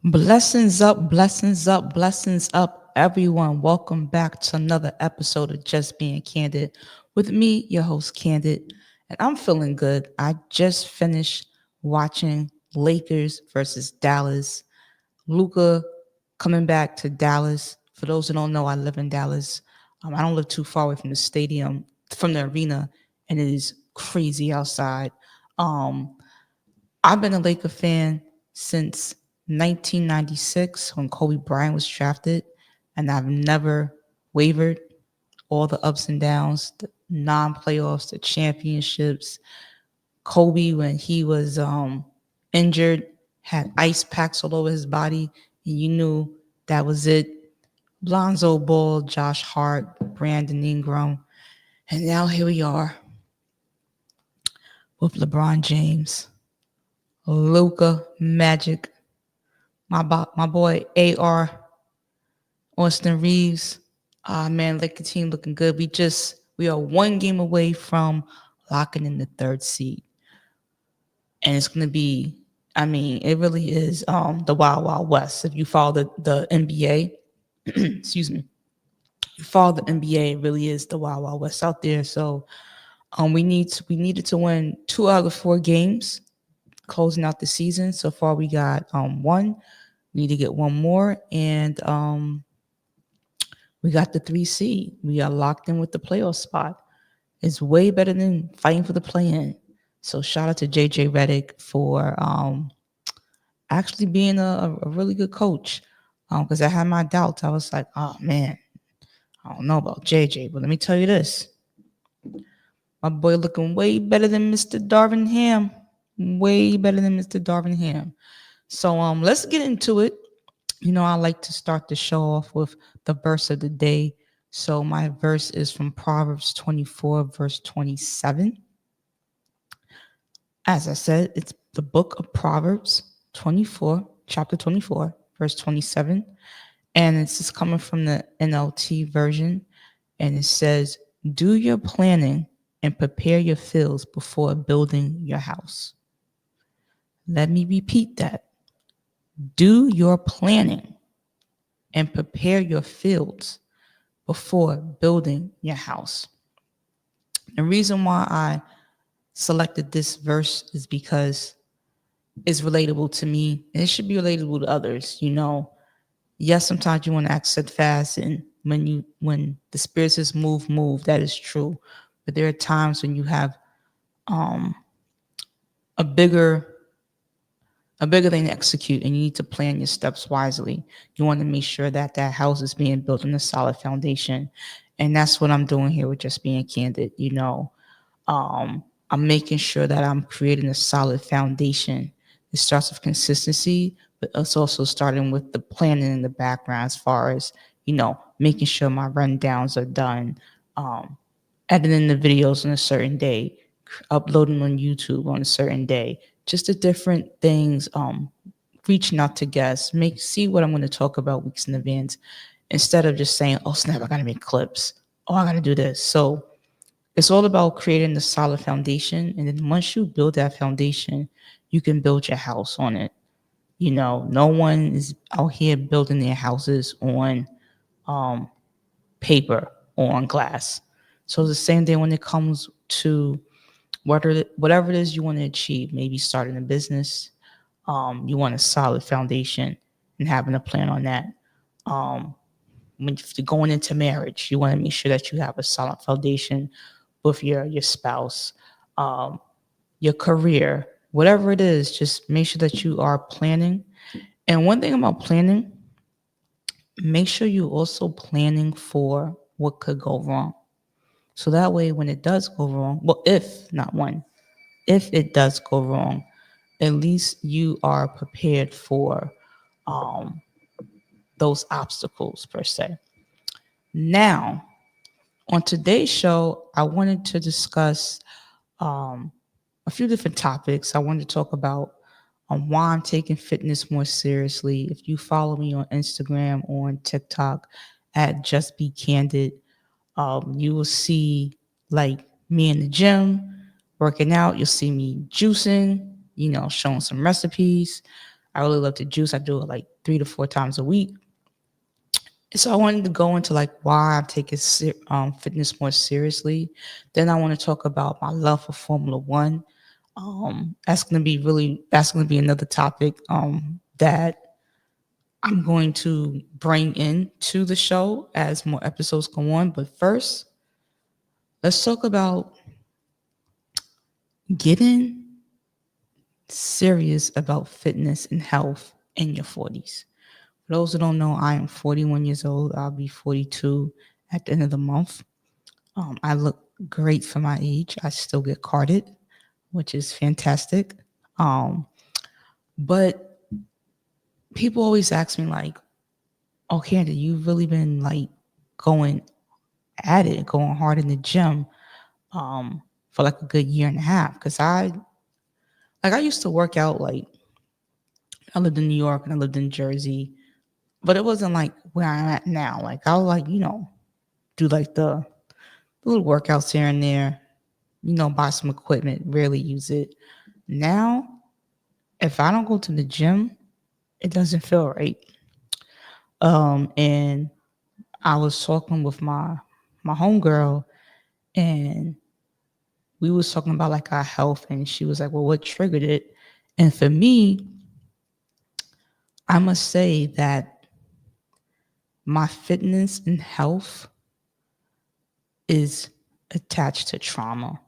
Blessings up, blessings up, everyone. Welcome back to another episode of Just Being Candid with me, your host, Candid. And I'm feeling good. I just finished watching Lakers versus Dallas. Luca coming back to Dallas. For those who don't know, I live in Dallas. I don't live too far away from the stadium, from the arena, and it is crazy outside. Um, I've been a Laker fan since 1996 when Kobe Bryant was drafted, and I've never wavered. All the ups and downs, the non-playoffs, the championships. Kobe, when he was injured, had ice packs all over his body, and you knew that was it. Lonzo Ball, Josh Hart, Brandon Ingram, and now here we are with LeBron James, Luca Magic, my boy AR, Austin Reeves. Man, like the team looking good. We are one game away from locking in the third seed. And it's gonna be, I mean, it really is the Wild Wild West. If you follow the NBA, excuse me, you follow the NBA, it really is the Wild Wild West out there. So we needed to win 2 out of the 4 games closing out the season. So far we got one. We need to get one more, and we got the 3 seed. We are locked in with the playoff spot. It's way better than fighting for the play-in. So shout out to JJ Redick for actually being a really good coach. Because I had my doubts. I was like, oh man, I don't know about JJ, but let me tell you this: my boy looking way better than Mr. Darvin Ham. Way better than Mr. Darvin Ham. So let's get into it. You know, I like to start the show off with the verse of the day. So my verse is from Proverbs 24, verse 27. As I said, it's the book of Proverbs 24, chapter 24, verse 27. And it's just coming from the NLT version. And it says, do your planning and prepare your fields before building your house. Let me repeat that. Do your planning and prepare your fields before building your house. The reason why I selected this verse is because it's relatable to me, and it should be relatable to others. You know, yes, sometimes you want to act steadfast, and when the spirit says move, that is true. But there are times when you have um, a bigger thing to execute, and you need to plan your steps wisely. You want to make sure that that house is being built on a solid foundation, and that's what I'm doing here with Just Being Candid. You know, I'm making sure that I'm creating a solid foundation. It starts with consistency, but it's also starting with the planning in the background as far as, you know, making sure my rundowns are done, um, editing the videos on a certain day, uploading on YouTube on a certain day, just the different things, reaching out to guests, see what I'm going to talk about weeks in advance, instead of just saying, oh snap, I got to make clips. Oh, I got to do this. So it's all about creating the solid foundation. And then once you build that foundation, you can build your house on it. You know, no one is out here building their houses on um, paper or on glass. So it's the same thing when it comes to whatever it is you want to achieve. Maybe starting a business, you want a solid foundation and having a plan on that. Um, when you're going into marriage, you want to make sure that you have a solid foundation with your spouse, um, your career, whatever it is. Just make sure that you are planning. And one thing about planning, make sure you also planning for what could go wrong. So that way, when it does go wrong, well, if not one, if it does go wrong, at least you are prepared for um, those obstacles per se. Now, on today's show, I wanted to discuss um, a few different topics. I wanted to talk about why I'm taking fitness more seriously. If you follow me on Instagram or on TikTok at Just Be Candid, you will see like me in the gym working out. You'll see me juicing, you know, showing some recipes. I really love to juice. I do it like 3 to 4 times a week. So I wanted to go into like why I'm taking fitness more seriously. Then I want to talk about my love for Formula One. That's gonna be another topic that I'm going to bring into the show as more episodes go on. But first, let's talk about getting serious about fitness and health in your 40s. For those who don't know, I am 41 years old. I'll be 42 at the end of the month. I look great for my age. I still get carded, which is fantastic. But people always ask me like, "Oh, Candid, you've really been like going at it, going hard in the gym for like a good year and a half." Because I used to work out like I lived in New York and I lived in Jersey, but it wasn't like where I'm at now. Like I'll like do like the little workouts here and there, buy some equipment, rarely use it. Now, if I don't go to the gym, it doesn't feel right. And I was talking with my homegirl, and we was talking about like our health, and she was like, "Well, what triggered it?" And for me, I must say that my fitness and health is attached to trauma.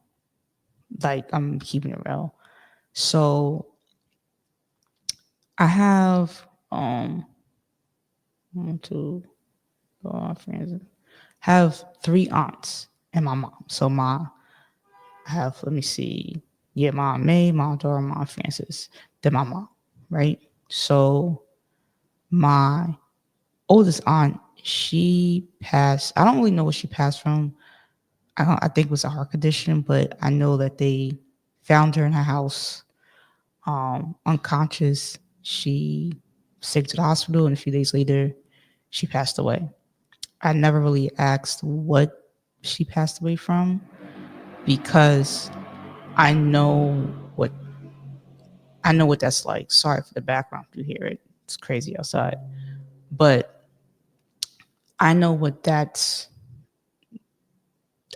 Like I'm keeping it real. So I have one, two, friends. Have 3 aunts and my mom. So I have, let me see, yeah, Mom May, Mom Dora, Mom Francis, then my mom, right? So my oldest aunt, she passed. I don't really know what she passed from. I think it was a heart condition, but I know that they found her in her house, unconscious. She was taken to the hospital, and a few days later, she passed away. I never really asked what she passed away from because I know what I know what that's like. Sorry for the background if you hear it. It's crazy outside. But I know what that's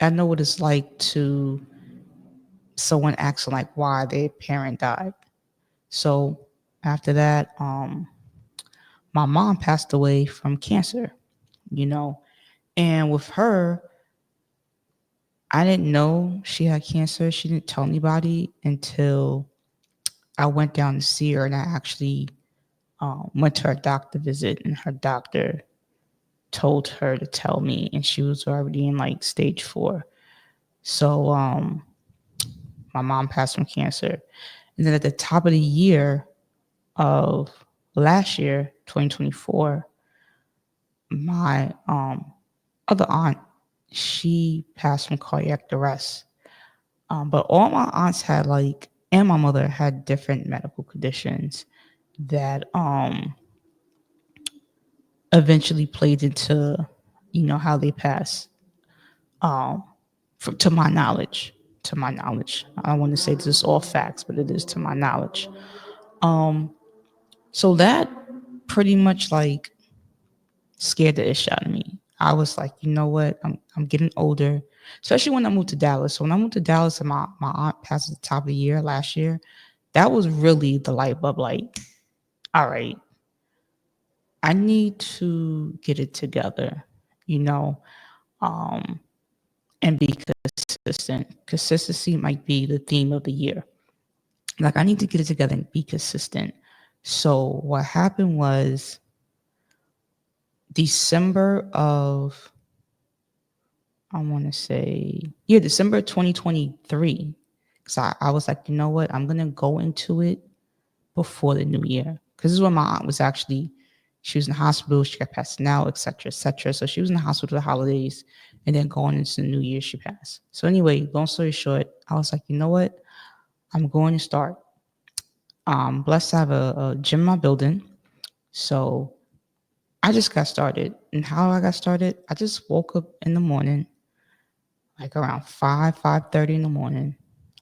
I know what it's like to someone asking like why their parent died. So after that, my mom passed away from cancer, you know. And with her, I didn't know she had cancer. She didn't tell anybody until I went down to see her, and I actually went to her doctor visit, and her doctor told her to tell me, and she was already in like stage 4. So my mom passed from cancer. And then at the top of the year of last year, 2024, my other aunt, she passed from cardiac arrest. But all my aunts had like, and my mother had different medical conditions that eventually played into, how they passed. Um, to my knowledge, I don't want to say this is all facts, but it is to my knowledge. Um, so that pretty much like scared the ish out of me. I was like, you know what? I'm getting older, especially when I moved to Dallas. So when I moved to Dallas and my aunt passed at the top of the year last year, that was really the light bulb. Like, all right, I need to get it together, you know, um, and be consistent. Consistency might be the theme of the year. Like, I need to get it together and be consistent. So what happened was December of, I want to say, yeah, December 2023. So I was like, you know what? I'm going to go into it before the new year. Because this is when my aunt was actually, she was in the hospital. She got passed out, et cetera, et cetera. So she was in the hospital for the holidays. And then going into the new year, she passed. So anyway, long story short, I was like, you know what? I'm going to start. Blessed to have a gym in my building. So I just got started. And how I got started, I just woke up in the morning, like around 5:30 in the morning.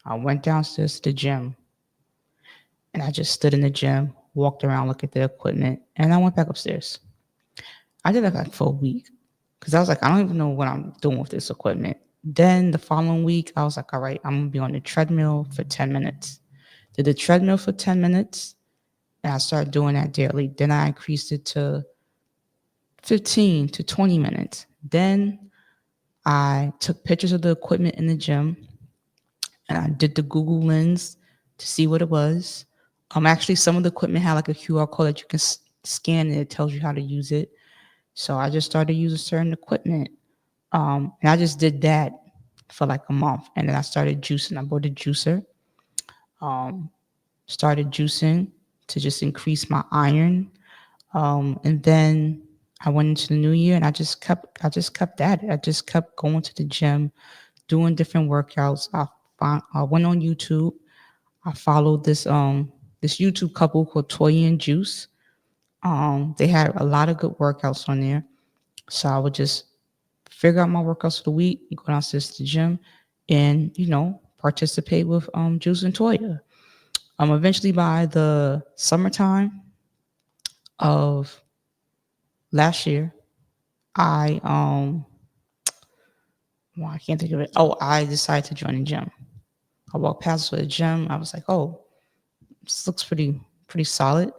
I went downstairs to the gym and I just stood in the gym walked around, looked at the equipment, and I went back upstairs. I did that like for a week because I was like, I don't even know what I'm doing with this equipment. Then the following week, I was like, all right, I'm gonna be on the treadmill for 10 minutes. Did the treadmill for 10 minutes, and I started doing that daily. Then I increased it to 15 to 20 minutes. Then I took pictures of the equipment in the gym and I did the Google Lens to see what it was. Actually, some of the equipment had like a QR code that you can scan and it tells you how to use it. So I just started using certain equipment. And I just did that for like a month. And then I started juicing. I bought a juicer. Started juicing to just increase my iron. And then I went into the new year and I just kept at it. I just kept going to the gym, doing different workouts. I went on YouTube. I followed this YouTube couple called Toya and Juice. They had a lot of good workouts on there. So I would just figure out my workouts for the week, go downstairs to the gym, and participate with Juice and Toya. Eventually by the summertime of last year, I well, I can't think of it. Oh, I decided to join the gym. I walked past the gym. I was like, oh, this looks pretty solid.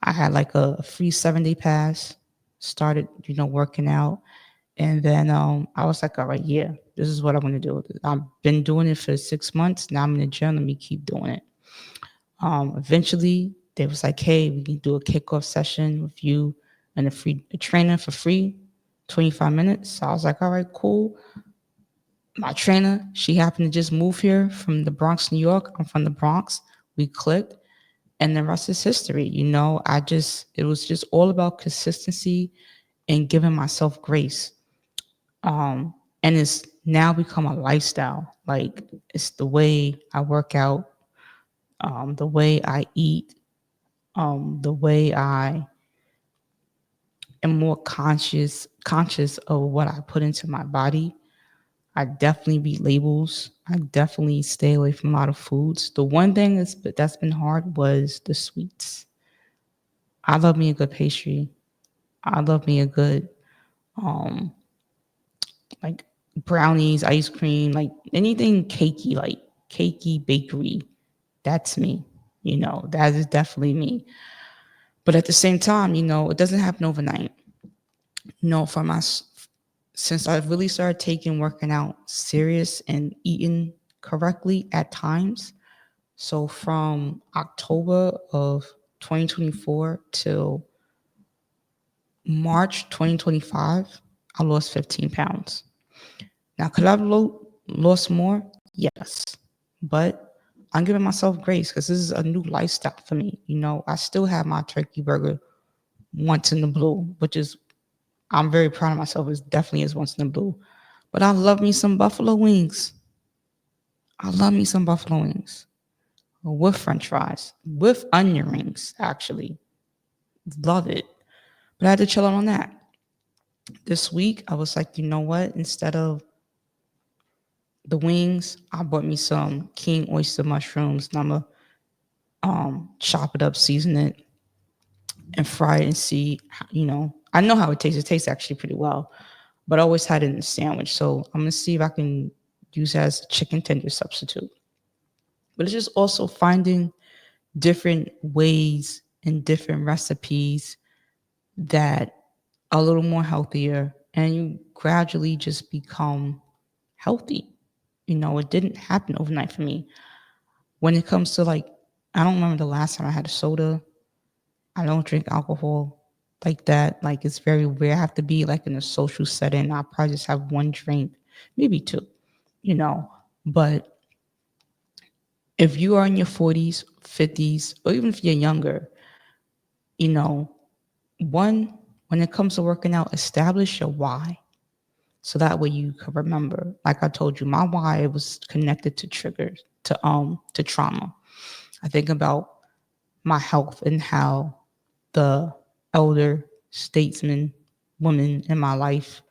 I had like a free 7-day pass, started, working out. And then I was like, all right, yeah, this is what I'm going to do. I've been doing it for 6 months. Now I'm in the gym. Let me keep doing it. Eventually, they was like, hey, we can do a kickoff session with you and a trainer for free, 25 minutes. So I was like, all right, cool. My trainer, she happened to just move here from the Bronx, New York. I'm from the Bronx. We clicked, and the rest is history. It was just all about consistency and giving myself grace. And it's now become a lifestyle. Like, it's the way I work out, the way I eat, the way I am more conscious of what I put into my body. I definitely beat labels. I definitely stay away from a lot of foods. The one thing that's been hard was the sweets. I love me a good pastry. I love me a good like brownies, ice cream, like anything cakey, like cakey bakery. That's me. That is definitely me. But at the same time, it doesn't happen overnight. For my since I've really started taking working out serious and eating correctly at times. So from October of 2024 till March 2025, I lost 15 pounds. Now, could I have lost more? Yes. But I'm giving myself grace because this is a new lifestyle for me. I still have my turkey burger once in the blue, which is, I'm very proud of myself. It definitely is once in the blue. But I love me some buffalo wings. I love me some buffalo wings with french fries, with onion rings, actually. Love it. But I had to chill out on that. This week, I was like, you know what? Instead of the wings, I bought me some king oyster mushrooms, and I'm going to chop it up, season it, and fry it and see, I know how it tastes. It tastes actually pretty well. But I always had it in a sandwich. So I'm going to see if I can use it as a chicken tender substitute. But it's just also finding different ways and different recipes that are a little more healthier, and you gradually just become healthy. It didn't happen overnight for me. When it comes to like, I don't remember the last time I had a soda. I don't drink alcohol like that. Like, it's very rare. I have to be like in a social setting. I'll probably just have one drink, maybe two, you know. But if you are in your 40s, 50s, or even if you're younger, you know, one, when it comes to working out, establish your why. So that way you can remember. Like I told you, my why was connected to triggers, to trauma. I think about my health and how the elder statesmen, women in my life,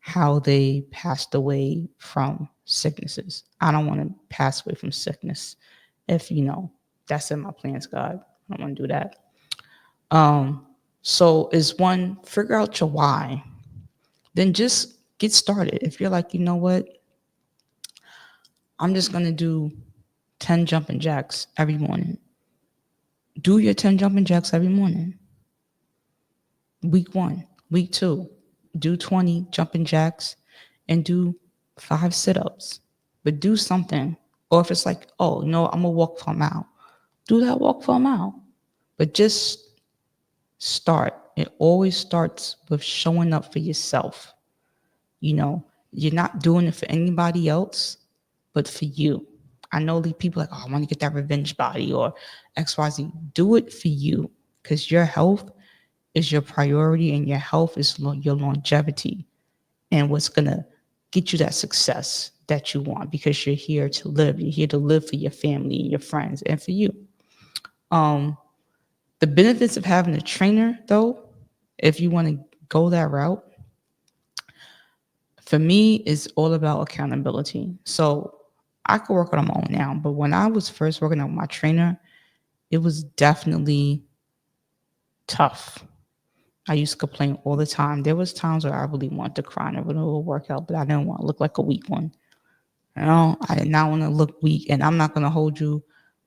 how they passed away from sicknesses. I don't want to pass away from sickness. If that's in my plans, God, I don't want to do that. So is one, figure out your why. Then just get started. If you're like, you know what, I'm just gonna do 10 jumping jacks every morning. Do your 10 jumping jacks every morning. Week 1, week 2, do 20 jumping jacks and do 5 sit-ups. But do something. Or if it's like, oh, no, I'm gonna walk for a mile. Do that walk for a mile. But just start. It always starts with showing up for yourself. You know, you're not doing it for anybody else, but for you. I know the people like, oh, I want to get that revenge body or XYZ. Do it for you because your health is your priority and your health is your longevity and what's going to get you that success that you want because you're here to live. You're here to live for your family, your friends, and for you. The benefits of having a trainer, though, if you want to go that route, for me, it's all about accountability. So I could work on my own now, but when I was first working out with my trainer, it was definitely tough. I used to complain all the time. There was times where I really wanted to cry in a little workout, but I didn't want to look like a weak one. You know, I did not want to look weak, and I'm not going to hold you.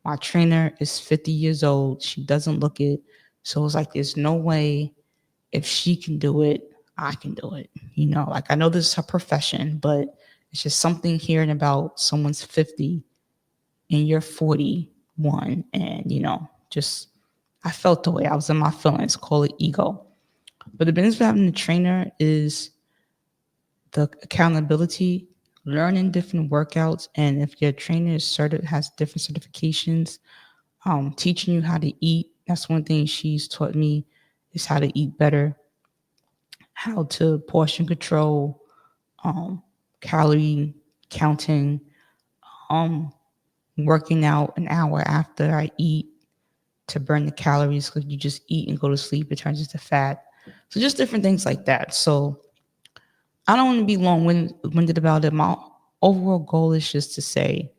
My trainer is 50 years old. She doesn't look it. So it's like, there's no way if she can do it, I can do it. You know, like I know this is her profession, but it's just something hearing about someone's 50 and you're 41. And, you know, just I felt the way I was in my feelings, call it ego. But the benefit of having a trainer is the accountability, learning different workouts. And if your trainer is has different certifications, teaching you how to eat. That's one thing she's taught me is how to eat better, how to portion control, calorie counting, um, working out an hour after I eat to burn the calories because you just eat and go to sleep. It turns into fat. So just different things like that. So I don't want to be long-winded about it. My overall goal is just to say,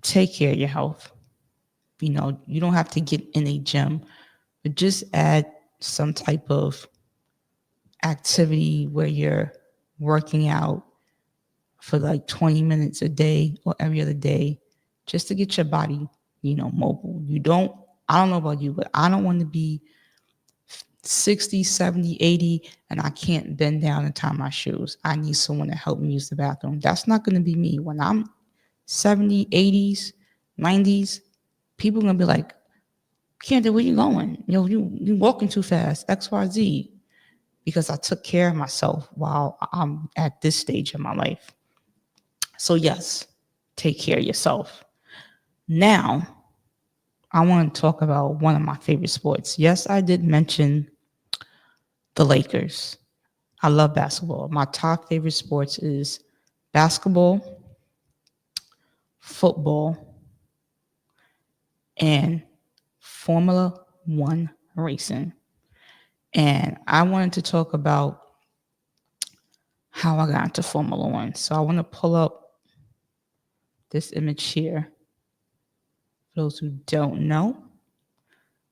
take care of your health. You know, you don't have to get in a gym, but just add some type of activity where you're working out for like 20 minutes a day or every other day just to get your body, you know, mobile. I don't know about you, but I don't want to be 60, 70, 80, and I can't bend down and tie my shoes. I need someone to help me use the bathroom. That's not going to be me. When I'm 70, 80s, 90s, people are going to be like, Candid, where you going? You walking too fast, XYZ, because I took care of myself while I'm at this stage of my life. So yes, take care of yourself. Now, I want to talk about one of my favorite sports. Yes, I did mention the Lakers. I love basketball. My top favorite sports is basketball, football, and Formula One racing. And I wanted to talk about how I got into Formula One. So I want to pull up this image here. For those who don't know,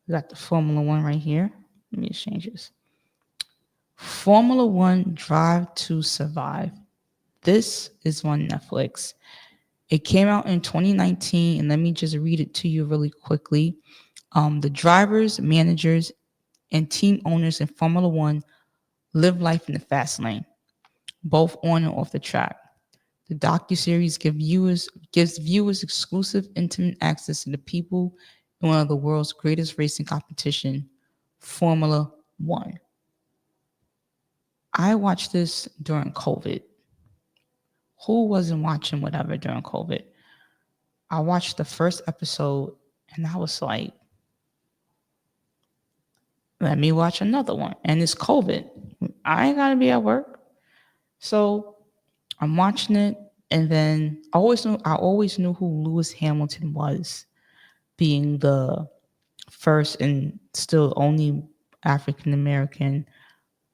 we got the Formula One right here. Let me just change this. Formula One Drive to Survive. This is on Netflix. It came out in 2019, and let me just read it to you really quickly. The drivers, managers, and team owners in Formula One live life in the fast lane, both on and off the track. The docuseries gives viewers exclusive, intimate access to the people in one of the world's greatest racing competition, Formula One. I watched this during COVID. Who wasn't watching whatever during COVID? I watched the first episode and I was like, let me watch another one. And it's COVID. I ain't gotta be at work. So I'm watching it, and then I always knew who Lewis Hamilton was, being the first and still only African American.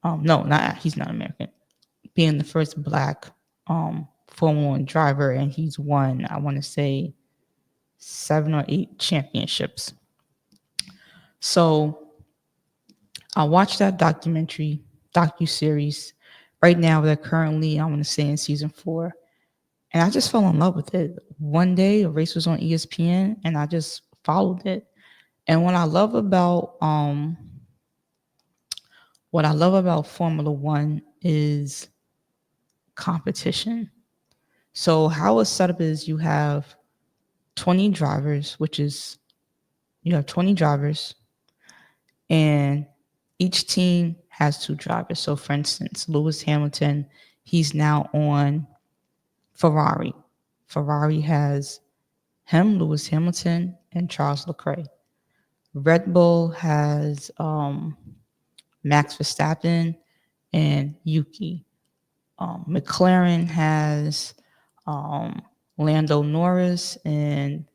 No, he's not American. Being the first black Formula One driver, and he's won, I want to say, 7 or 8 championships. So I watched that docu-series. Right now, they're currently, I want to say, in season 4. And I just fell in love with it. One day, a race was on ESPN, and I just followed it. And what I love about Formula One is competition. So how it's set up is you have 20 drivers, you have 20 drivers, and each team has 2 drivers. So for instance, Lewis Hamilton, he's now on Ferrari. Ferrari has him, Lewis Hamilton, and Charles Leclerc. Red Bull has Max Verstappen and Yuki. McLaren has um, Lando Norris and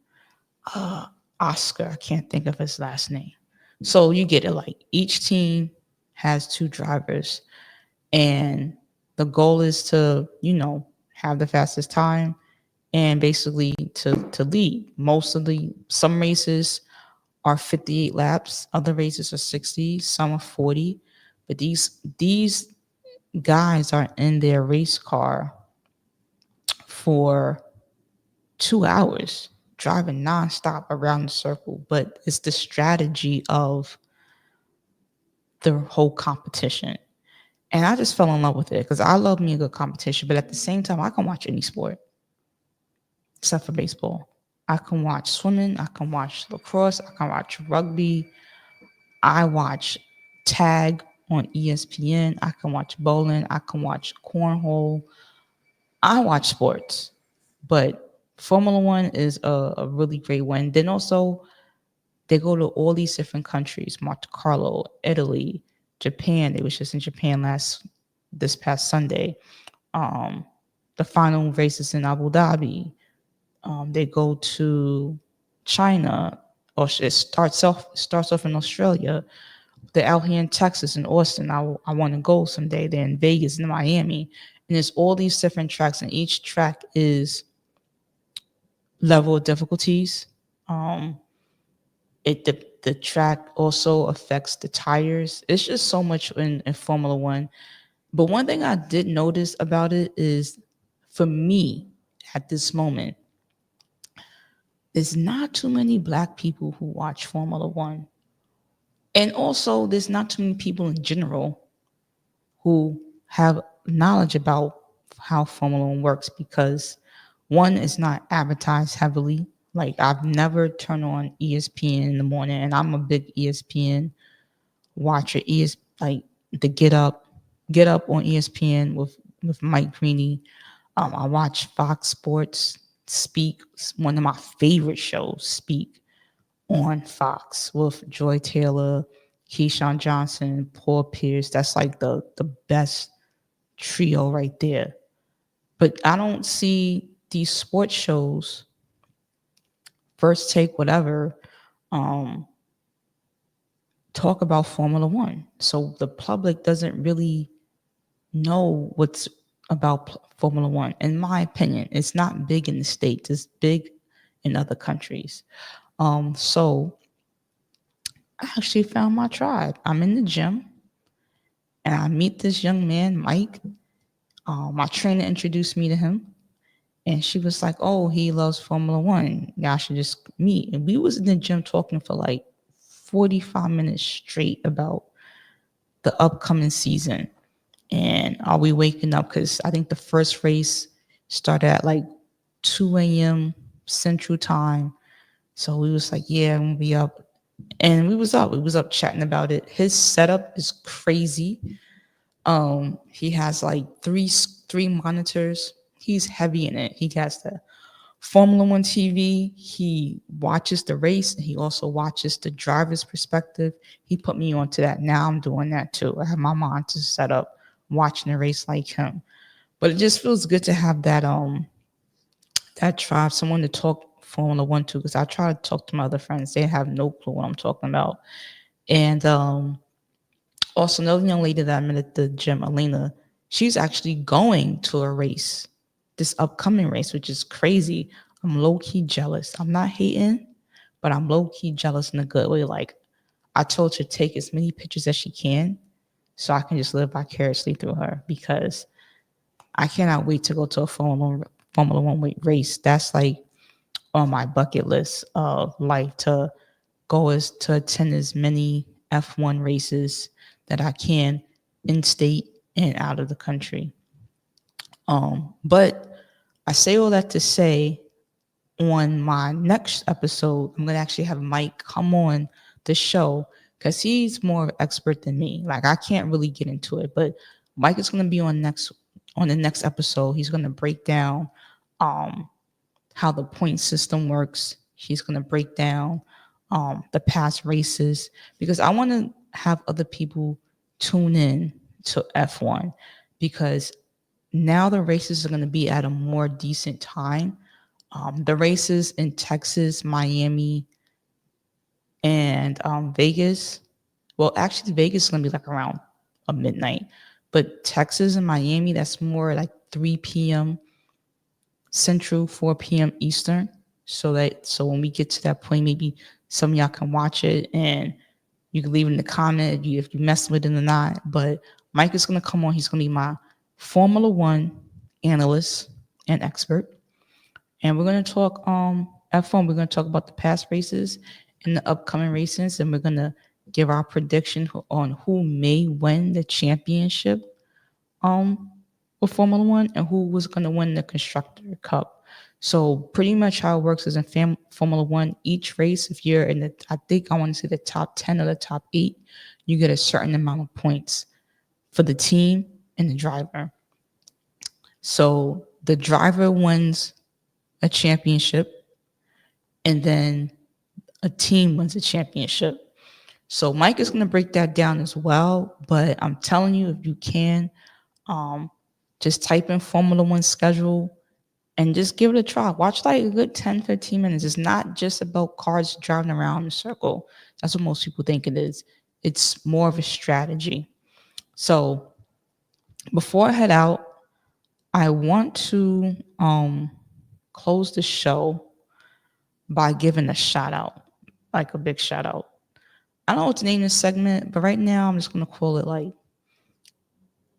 Oscar. I can't think of his last name. So you get it. Like each team has 2 drivers, and the goal is to have the fastest time and basically to lead. Some races are 58 laps, other races are 60, some are 40, but these guys are in their race car for 2 hours driving nonstop around the circle. But it's the strategy of the whole competition. And I just fell in love with it because I love me a good competition. But at the same time, I can watch any sport except for baseball. I can watch swimming. I can watch lacrosse. I can watch rugby. I watch tag on ESPN. I can watch bowling. I can watch cornhole. I watch sports. But Formula One is a really great one. Then also, they go to all these different countries: Monte Carlo, Italy, Japan. They was just in Japan this past Sunday. Um, the final races in Abu Dhabi. They go to China, or it starts off in Australia. They're out here in Texas and Austin. I want to go someday. They're in Vegas and Miami, and there's all these different tracks, and each track is level of difficulties. Um, the track also affects the tires. It's just so much in Formula One. But one thing I did notice about it is, for me, at this moment, there's not too many Black people who watch Formula One. And also, there's not too many people in general who have knowledge about how Formula One works, because one, is not advertised heavily. Like, I've never turned on ESPN in the morning, and I'm a big ESPN watcher. Like the Get Up on ESPN with Mike Greeny. I watch Fox Sports Speak, one of my favorite shows, Speak, on Fox with Joy Taylor, Keyshawn Johnson, Paul Pierce. That's like the best trio right there. But I don't see these sports shows, First Take, whatever, um, talk about Formula One. So the public doesn't really know what's about Formula One. In my opinion, it's not big in the States, it's big in other countries. So I actually found my tribe. I'm in the gym and I meet this young man, Mike. My trainer introduced me to him, and she was like, "Oh, he loves Formula One. Y'all should just meet." And we was in the gym talking for like 45 minutes straight about the upcoming season. And are we waking up? Because I think the first race started at like 2 a.m. Central Time. So we was like, yeah, we'll be up. And we was up. We was up chatting about it. His setup is crazy. He has like three monitors. He's heavy in it. He has the Formula One TV. He watches the race, and he also watches the driver's perspective. He put me onto that. Now I'm doing that too. I have my monitor set up, watching the race like him. But it just feels good to have that tribe, someone to talk Formula One to, because I try to talk to my other friends. They have no clue what I'm talking about. And also, another young lady that I met at the gym, Elena, she's actually going to a race, this upcoming race, which is crazy. I'm low key jealous. I'm not hating, but I'm low key jealous in a good way. Like, I told her to take as many pictures as she can so I can just live vicariously through her, because I cannot wait to go to a Formula One race. That's like on my bucket list of life, to go is to attend as many F1 races that I can in state and out of the country. But I say all that to say, on my next episode, I'm gonna actually have Mike come on the show because he's more expert than me. Like, I can't really get into it, but Mike is gonna be on the next episode. He's gonna break down um how the point system works. He's gonna break down the past races, because I want to have other people tune in to F1, because now the races are going to be at a more decent time. The races in Texas, Miami, and Vegas. Well, actually, Vegas is going to be like around a midnight, but Texas and Miami, that's more like 3 p.m. Central, 4 p.m. Eastern. So when we get to that point, maybe some of y'all can watch it, and you can leave it in the comment if you mess with it or not. But Mike is going to come on. He's going to be my Formula One analyst and expert. And we're going to talk F1. We're going to talk about the past races and the upcoming races. And we're going to give our prediction on who may win the championship with Formula One and who was going to win the Constructor Cup. So pretty much how it works is in Formula One, each race, if you're in the, I think I want to say the top 10 or the top 8, you get a certain amount of points for the team and the driver. So the driver wins a championship, and then a team wins a championship. So Mike is going to break that down as well. But I'm telling you, if you can, just type in Formula One schedule and just give it a try. Watch like a good 10, 15 minutes. It's not just about cars driving around in a circle. That's what most people think it is. It's more of a strategy. So before I head out, I want to close the show by giving a shout out, like a big shout out. I don't know what to name this segment, but right now I'm just going to call it like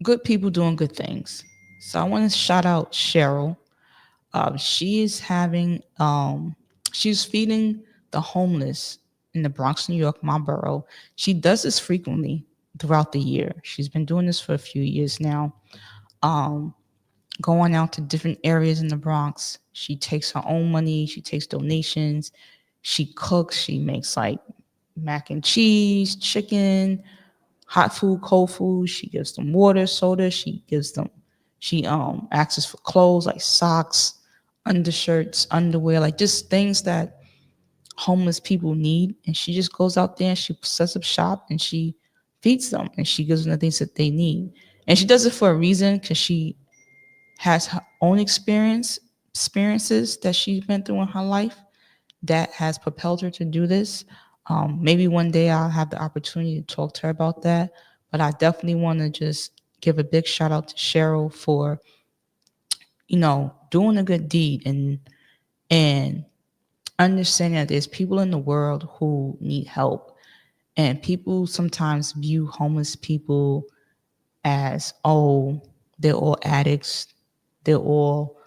good people doing good things. So I want to shout out Cheryl. She is having, she's feeding the homeless in the Bronx, New York, my borough. She does this frequently throughout the year. She's been doing this for a few years now. Going out to different areas in the Bronx. She takes her own money. She takes donations. She cooks. She makes like mac and cheese, chicken, hot food, cold food. She gives them water, soda. She asks for clothes like socks, undershirts, underwear, like just things that homeless people need. And she just goes out there and she sets up shop and she feeds them and she gives them the things that they need. And she does it for a reason, because she has her own experiences that she's been through in her life that has propelled her to do this. Maybe one day I'll have the opportunity to talk to her about that. But I definitely want to just give a big shout out to Cheryl for, doing a good deed and understanding that there's people in the world who need help. And people sometimes view homeless people as, oh, they're all addicts, they're all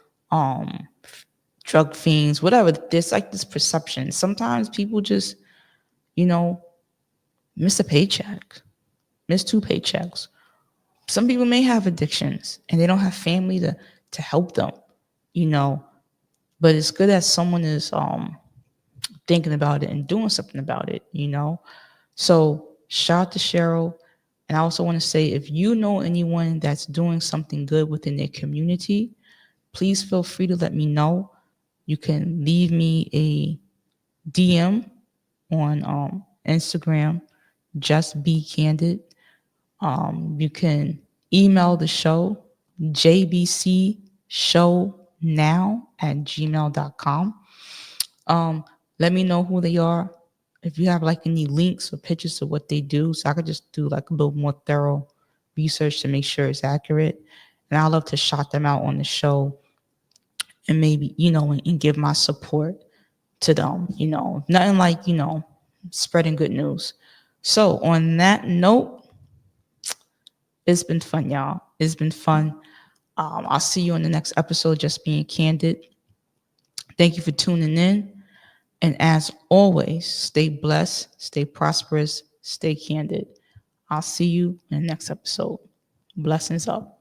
drug fiends, whatever. There's like this perception. Sometimes people just, miss a paycheck, miss 2 paychecks. Some people may have addictions and they don't have family to help them, but it's good that someone is thinking about it and doing something about it, So shout out to Cheryl. And I also want to say, if you know anyone that's doing something good within their community, please feel free to let me know. You can leave me a DM on Instagram, just be candid. You can email the show, jbcshow.now@gmail.com. Let me know who they are. If you have like any links or pictures of what they do, so I could just do like a little more thorough research to make sure it's accurate. And I love to shout them out on the show and maybe, and give my support to them, nothing like, spreading good news. So on that note, it's been fun, y'all. It's been fun. I'll see you on the next episode, Just Being Candid. Thank you for tuning in. And as always, stay blessed, stay prosperous, stay candid. I'll see you in the next episode. Blessings up.